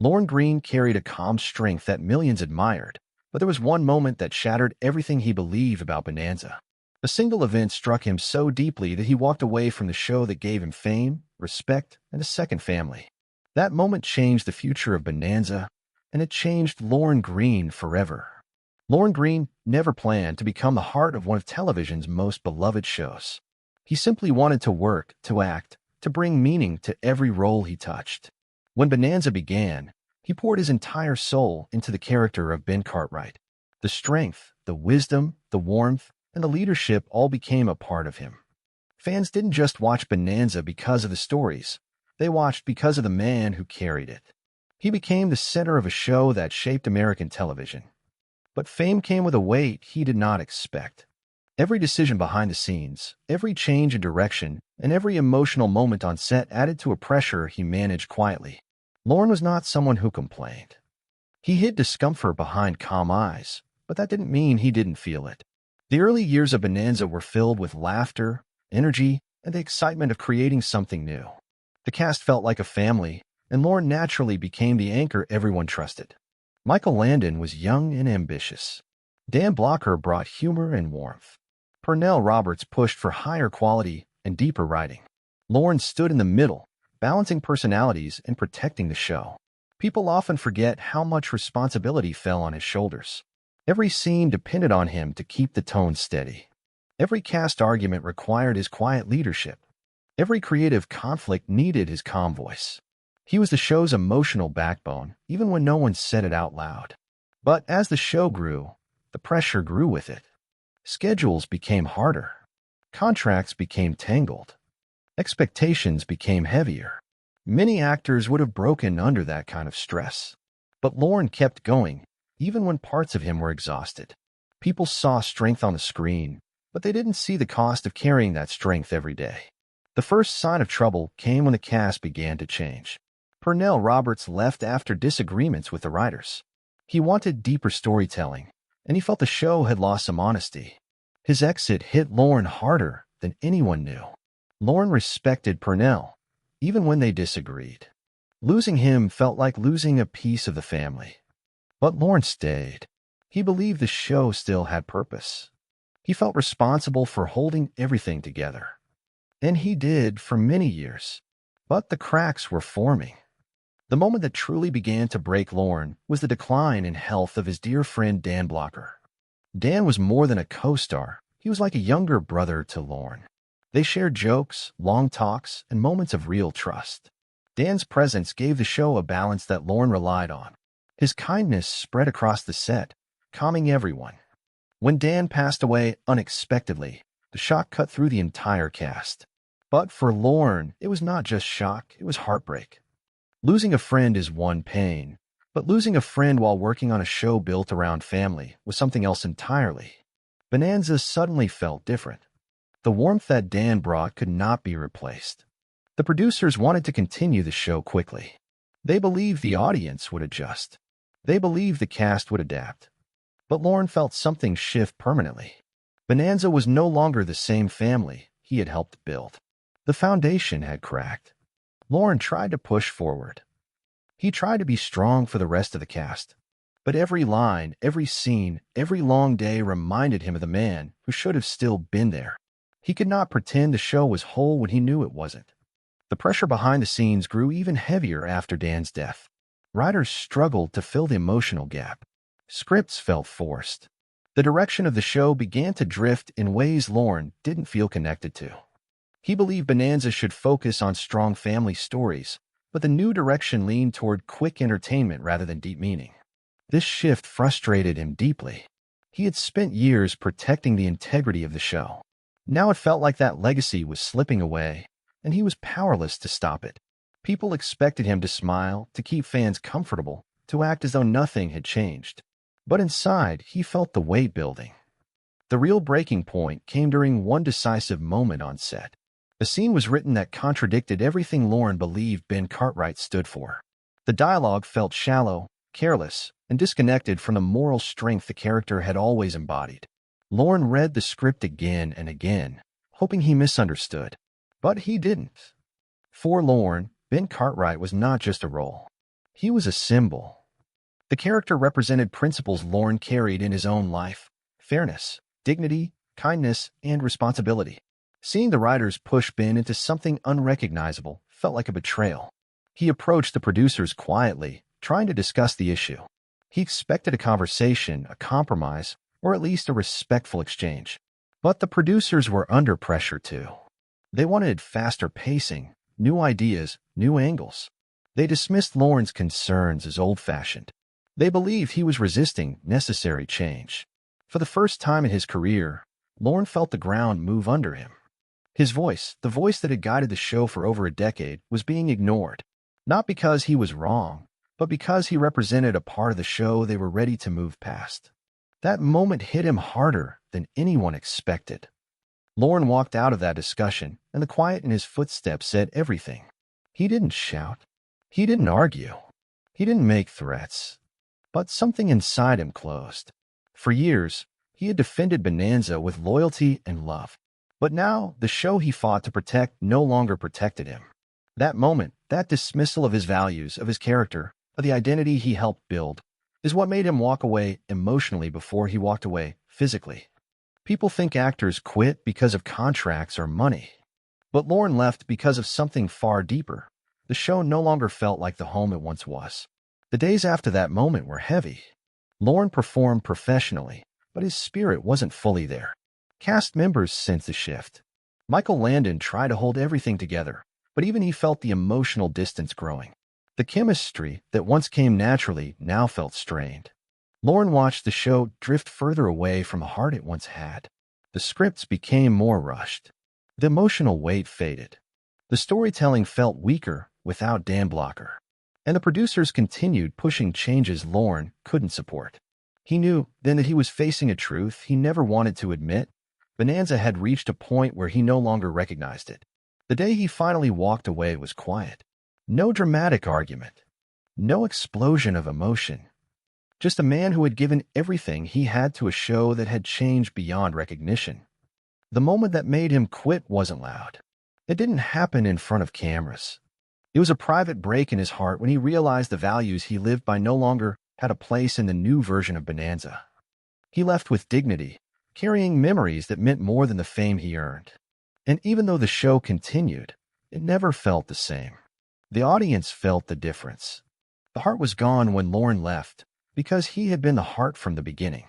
Lorne Greene carried a calm strength that millions admired, but there was one moment that shattered everything he believed about Bonanza. A single event struck him so deeply that he walked away from the show that gave him fame, respect, and a second family. That moment changed the future of Bonanza, and it changed Lorne Greene forever. Lorne Greene never planned to become the heart of one of television's most beloved shows. He simply wanted to work, to act, to bring meaning to every role he touched. When Bonanza began, he poured his entire soul into the character of Ben Cartwright. The strength, the wisdom, the warmth, and the leadership all became a part of him. Fans didn't just watch Bonanza because of the stories. They watched because of the man who carried it. He became the center of a show that shaped American television. But fame came with a weight he did not expect. Every decision behind the scenes, every change in direction, and every emotional moment on set added to a pressure he managed quietly. Lorne was not someone who complained. He hid discomfort behind calm eyes, but that didn't mean he didn't feel it. The early years of Bonanza were filled with laughter, energy, and the excitement of creating something new. The cast felt like a family, and Lorne naturally became the anchor everyone trusted. Michael Landon was young and ambitious. Dan Blocker brought humor and warmth. Pernell Roberts pushed for higher quality and deeper writing. Lorne stood in the middle, balancing personalities and protecting the show. People often forget how much responsibility fell on his shoulders. Every scene depended on him to keep the tone steady. Every cast argument required his quiet leadership. Every creative conflict needed his calm voice. He was the show's emotional backbone, even when no one said it out loud. But as the show grew, the pressure grew with it. Schedules became harder. Contracts became tangled. Expectations became heavier. Many actors would have broken under that kind of stress. But Lorne kept going, even when parts of him were exhausted. People saw strength on the screen, but they didn't see the cost of carrying that strength every day. The first sign of trouble came when the cast began to change. Pernell Roberts left after disagreements with the writers. He wanted deeper storytelling, and he felt the show had lost some honesty. His exit hit Lorne harder than anyone knew. Lorne respected Pernell, even when they disagreed. Losing him felt like losing a piece of the family. But Lorne stayed. He believed the show still had purpose. He felt responsible for holding everything together. And he did for many years. But the cracks were forming. The moment that truly began to break Lorne was the decline in health of his dear friend Dan Blocker. Dan was more than a co-star. He was like a younger brother to Lorne. They shared jokes, long talks, and moments of real trust. Dan's presence gave the show a balance that Lorne relied on. His kindness spread across the set, calming everyone. When Dan passed away unexpectedly, the shock cut through the entire cast. But for Lorne, it was not just shock, it was heartbreak. Losing a friend is one pain, but losing a friend while working on a show built around family was something else entirely. Bonanza suddenly felt different. The warmth that Dan brought could not be replaced. The producers wanted to continue the show quickly. They believed the audience would adjust. They believed the cast would adapt. But Lorne felt something shift permanently. Bonanza was no longer the same family he had helped build. The foundation had cracked. Lorne tried to push forward. He tried to be strong for the rest of the cast. But every line, every scene, every long day reminded him of the man who should have still been there. He could not pretend the show was whole when he knew it wasn't. The pressure behind the scenes grew even heavier after Dan's death. Writers struggled to fill the emotional gap. Scripts felt forced. The direction of the show began to drift in ways Lorne didn't feel connected to. He believed Bonanza should focus on strong family stories, but the new direction leaned toward quick entertainment rather than deep meaning. This shift frustrated him deeply. He had spent years protecting the integrity of the show. Now it felt like that legacy was slipping away, and he was powerless to stop it. People expected him to smile, to keep fans comfortable, to act as though nothing had changed. But inside, he felt the weight building. The real breaking point came during one decisive moment on set. A scene was written that contradicted everything Lorne believed Ben Cartwright stood for. The dialogue felt shallow, careless, and disconnected from the moral strength the character had always embodied. Lorne read the script again and again, hoping he misunderstood. But he didn't. For Lorne, Ben Cartwright was not just a role. He was a symbol. The character represented principles Lorne carried in his own life: fairness, dignity, kindness, and responsibility. Seeing the writers push Ben into something unrecognizable felt like a betrayal. He approached the producers quietly, trying to discuss the issue. He expected a conversation, a compromise, or at least a respectful exchange. But the producers were under pressure too. They wanted faster pacing, new ideas, new angles. They dismissed Lorne's concerns as old-fashioned. They believed he was resisting necessary change. For the first time in his career, Lorne felt the ground move under him. His voice, the voice that had guided the show for over a decade, was being ignored. Not because he was wrong, but because he represented a part of the show they were ready to move past. That moment hit him harder than anyone expected. Lorne walked out of that discussion, and the quiet in his footsteps said everything. He didn't shout. He didn't argue. He didn't make threats. But something inside him closed. For years, he had defended Bonanza with loyalty and love. But now, the show he fought to protect no longer protected him. That moment, that dismissal of his values, of his character, of the identity he helped build, is what made him walk away emotionally before he walked away physically. People think actors quit because of contracts or money. But Lorne left because of something far deeper. The show no longer felt like the home it once was. The days after that moment were heavy. Lorne performed professionally, but his spirit wasn't fully there. Cast members sensed the shift. Michael Landon tried to hold everything together, but even he felt the emotional distance growing. The chemistry that once came naturally now felt strained. Lorne watched the show drift further away from the heart it once had. The scripts became more rushed. The emotional weight faded. The storytelling felt weaker without Dan Blocker. And the producers continued pushing changes Lorne couldn't support. He knew then that he was facing a truth he never wanted to admit. Bonanza had reached a point where he no longer recognized it. The day he finally walked away was quiet. No dramatic argument. No explosion of emotion. Just a man who had given everything he had to a show that had changed beyond recognition. The moment that made him quit wasn't loud. It didn't happen in front of cameras. It was a private break in his heart when he realized the values he lived by no longer had a place in the new version of Bonanza. He left with dignity, carrying memories that meant more than the fame he earned. And even though the show continued, it never felt the same. The audience felt the difference. The heart was gone when Lorne left, because he had been the heart from the beginning.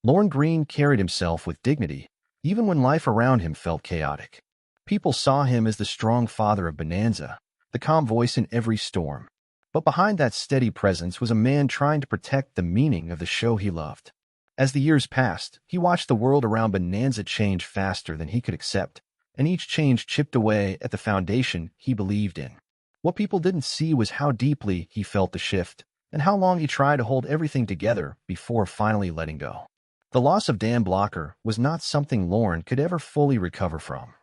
Lorne Greene carried himself with dignity, even when life around him felt chaotic. People saw him as the strong father of Bonanza, the calm voice in every storm. But behind that steady presence was a man trying to protect the meaning of the show he loved. As the years passed, he watched the world around Bonanza change faster than he could accept, and each change chipped away at the foundation he believed in. What people didn't see was how deeply he felt the shift, and how long he tried to hold everything together before finally letting go. The loss of Dan Blocker was not something Lorne could ever fully recover from.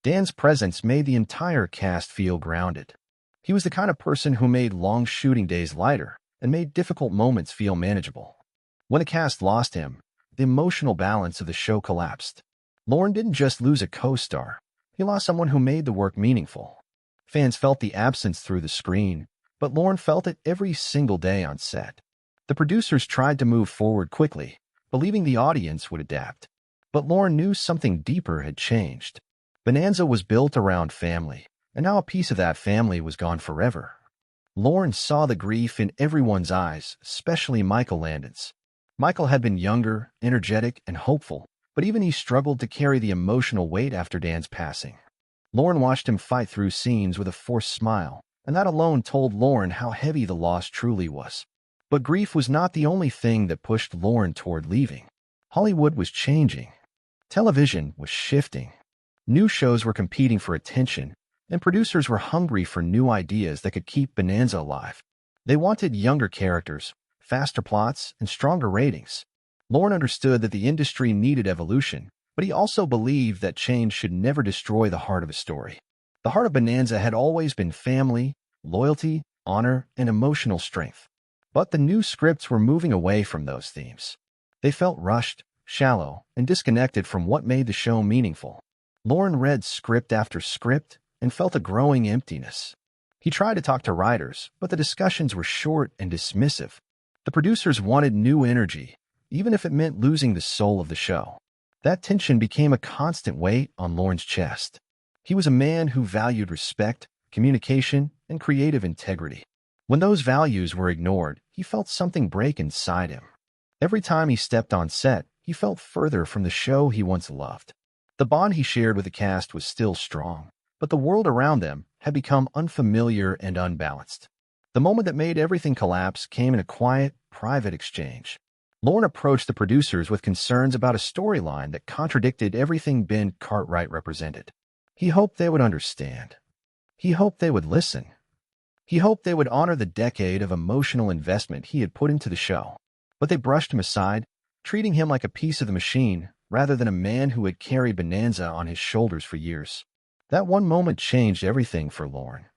Dan's presence made the entire cast feel grounded. He was the kind of person who made long shooting days lighter and made difficult moments feel manageable. When the cast lost him, the emotional balance of the show collapsed. Lorne didn't just lose a co-star, he lost someone who made the work meaningful. Fans felt the absence through the screen, but Lorne felt it every single day on set. The producers tried to move forward quickly, believing the audience would adapt. But Lorne knew something deeper had changed. Bonanza was built around family, and now a piece of that family was gone forever. Lorne saw the grief in everyone's eyes, especially Michael Landon's. Michael had been younger, energetic, and hopeful, but even he struggled to carry the emotional weight after Dan's passing. Lorne watched him fight through scenes with a forced smile, and that alone told Lorne how heavy the loss truly was. But grief was not the only thing that pushed Lorne toward leaving. Hollywood was changing. Television was shifting. New shows were competing for attention, and producers were hungry for new ideas that could keep Bonanza alive. They wanted younger characters, faster plots, and stronger ratings. Lorne understood that the industry needed evolution, but he also believed that change should never destroy the heart of a story. The heart of Bonanza had always been family, loyalty, honor, and emotional strength. But the new scripts were moving away from those themes. They felt rushed, shallow, and disconnected from what made the show meaningful. Lorne read script after script and felt a growing emptiness. He tried to talk to writers, but the discussions were short and dismissive. The producers wanted new energy, even if it meant losing the soul of the show. That tension became a constant weight on Lorne's chest. He was a man who valued respect, communication, and creative integrity. When those values were ignored, he felt something break inside him. Every time he stepped on set, he felt further from the show he once loved. The bond he shared with the cast was still strong, but the world around them had become unfamiliar and unbalanced. The moment that made everything collapse came in a quiet, private exchange. Lorne approached the producers with concerns about a storyline that contradicted everything Ben Cartwright represented. He hoped they would understand. He hoped they would listen. He hoped they would honor the decade of emotional investment he had put into the show. But they brushed him aside, treating him like a piece of the machine rather than a man who had carried Bonanza on his shoulders for years. That one moment changed everything for Lorne.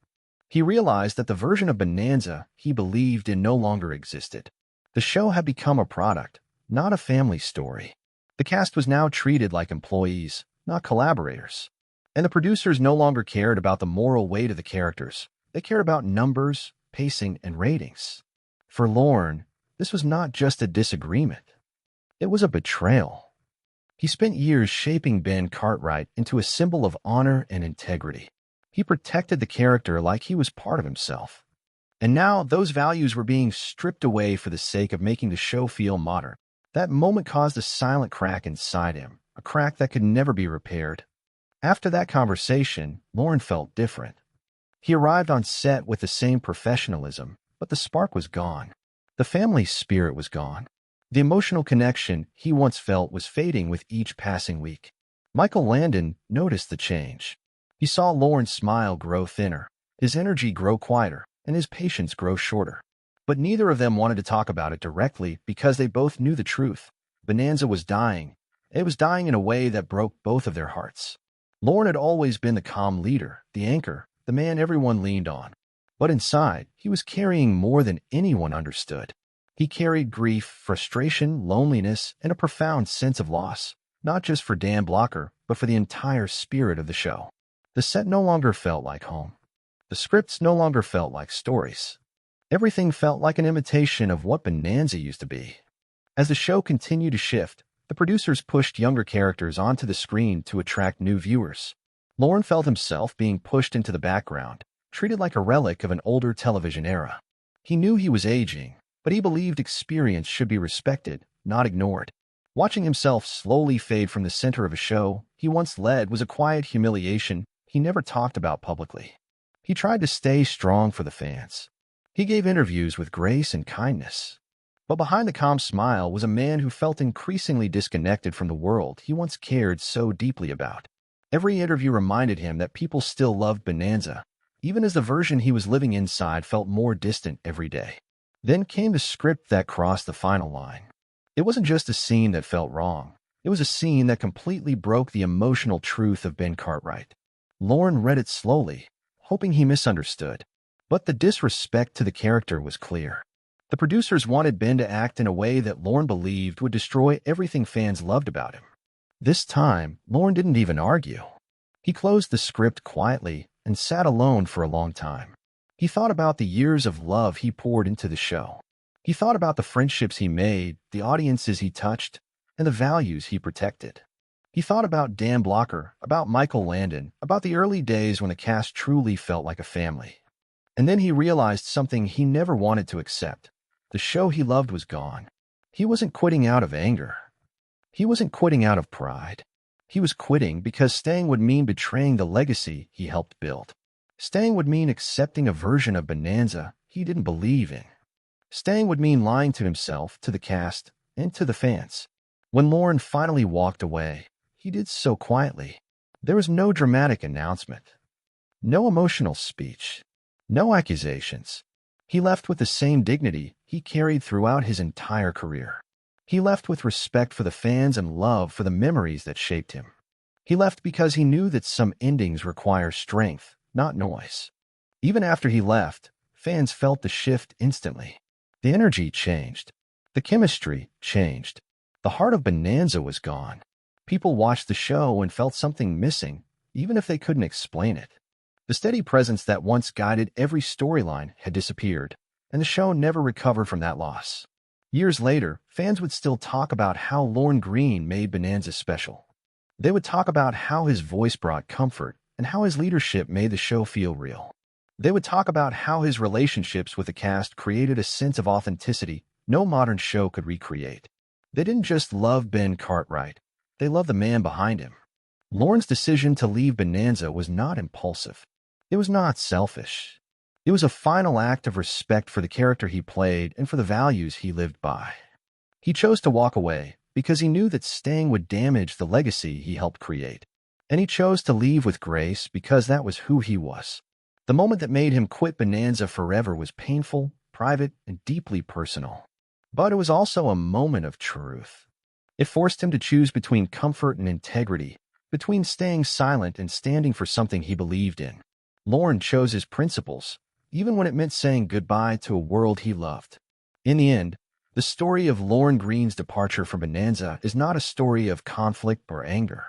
He realized that the version of Bonanza he believed in no longer existed. The show had become a product, not a family story. The cast was now treated like employees, not collaborators. And the producers no longer cared about the moral weight of the characters. They cared about numbers, pacing, and ratings. For Lorne, this was not just a disagreement. It was a betrayal. He spent years shaping Ben Cartwright into a symbol of honor and integrity. He protected the character like he was part of himself. And now those values were being stripped away for the sake of making the show feel modern. That moment caused a silent crack inside him, a crack that could never be repaired. After that conversation, Lorne felt different. He arrived on set with the same professionalism, but the spark was gone. The family spirit was gone. The emotional connection he once felt was fading with each passing week. Michael Landon noticed the change. He saw Lorne's smile grow thinner, his energy grow quieter, and his patience grow shorter. But neither of them wanted to talk about it directly because they both knew the truth. Bonanza was dying. It was dying in a way that broke both of their hearts. Lorne had always been the calm leader, the anchor, the man everyone leaned on. But inside, he was carrying more than anyone understood. He carried grief, frustration, loneliness, and a profound sense of loss, not just for Dan Blocker, but for the entire spirit of the show. The set no longer felt like home. The scripts no longer felt like stories. Everything felt like an imitation of what Bonanza used to be. As the show continued to shift, the producers pushed younger characters onto the screen to attract new viewers. Lorne felt himself being pushed into the background, treated like a relic of an older television era. He knew he was aging, but he believed experience should be respected, not ignored. Watching himself slowly fade from the center of a show he once led was a quiet humiliation he never talked about publicly. He tried to stay strong for the fans. He gave interviews with grace and kindness. But behind the calm smile was a man who felt increasingly disconnected from the world he once cared so deeply about. Every interview reminded him that people still loved Bonanza, even as the version he was living inside felt more distant every day. Then came the script that crossed the final line. It wasn't just a scene that felt wrong. It was a scene that completely broke the emotional truth of Ben Cartwright. Lorne read it slowly, hoping he misunderstood. But the disrespect to the character was clear. The producers wanted Ben to act in a way that Lorne believed would destroy everything fans loved about him. This time, Lorne didn't even argue. He closed the script quietly and sat alone for a long time. He thought about the years of love he poured into the show. He thought about the friendships he made, the audiences he touched, and the values he protected. He thought about Dan Blocker, about Michael Landon, about the early days when the cast truly felt like a family. And then he realized something he never wanted to accept. The show he loved was gone. He wasn't quitting out of anger. He wasn't quitting out of pride. He was quitting because staying would mean betraying the legacy he helped build. Staying would mean accepting a version of Bonanza he didn't believe in. Staying would mean lying to himself, to the cast, and to the fans. When Lorne finally walked away, he did so quietly. There was no dramatic announcement, no emotional speech, no accusations. He left with the same dignity he carried throughout his entire career. He left with respect for the fans and love for the memories that shaped him. He left because he knew that some endings require strength, not noise. Even after he left, fans felt the shift instantly. The energy changed. The chemistry changed. The heart of Bonanza was gone. People watched the show and felt something missing, even if they couldn't explain it. The steady presence that once guided every storyline had disappeared, and the show never recovered from that loss. Years later, fans would still talk about how Lorne Greene made Bonanza special. They would talk about how his voice brought comfort and how his leadership made the show feel real. They would talk about how his relationships with the cast created a sense of authenticity no modern show could recreate. They didn't just love Ben Cartwright, they loved the man behind him. Lorne's decision to leave Bonanza was not impulsive. It was not selfish. It was a final act of respect for the character he played and for the values he lived by. He chose to walk away because he knew that staying would damage the legacy he helped create. And he chose to leave with grace because that was who he was. The moment that made him quit Bonanza forever was painful, private, and deeply personal. But it was also a moment of truth. It forced him to choose between comfort and integrity, between staying silent and standing for something he believed in. Lorne chose his principles, even when it meant saying goodbye to a world he loved. In the end, the story of Lorne Greene's departure from Bonanza is not a story of conflict or anger.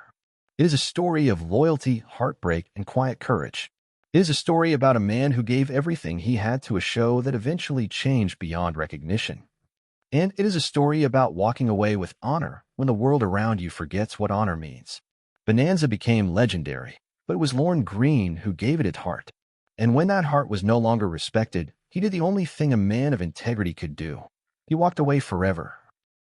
It is a story of loyalty, heartbreak, and quiet courage. It is a story about a man who gave everything he had to a show that eventually changed beyond recognition. And it is a story about walking away with honor when the world around you forgets what honor means. Bonanza became legendary, but it was Lorne Greene who gave it its heart. And when that heart was no longer respected, he did the only thing a man of integrity could do. He walked away forever,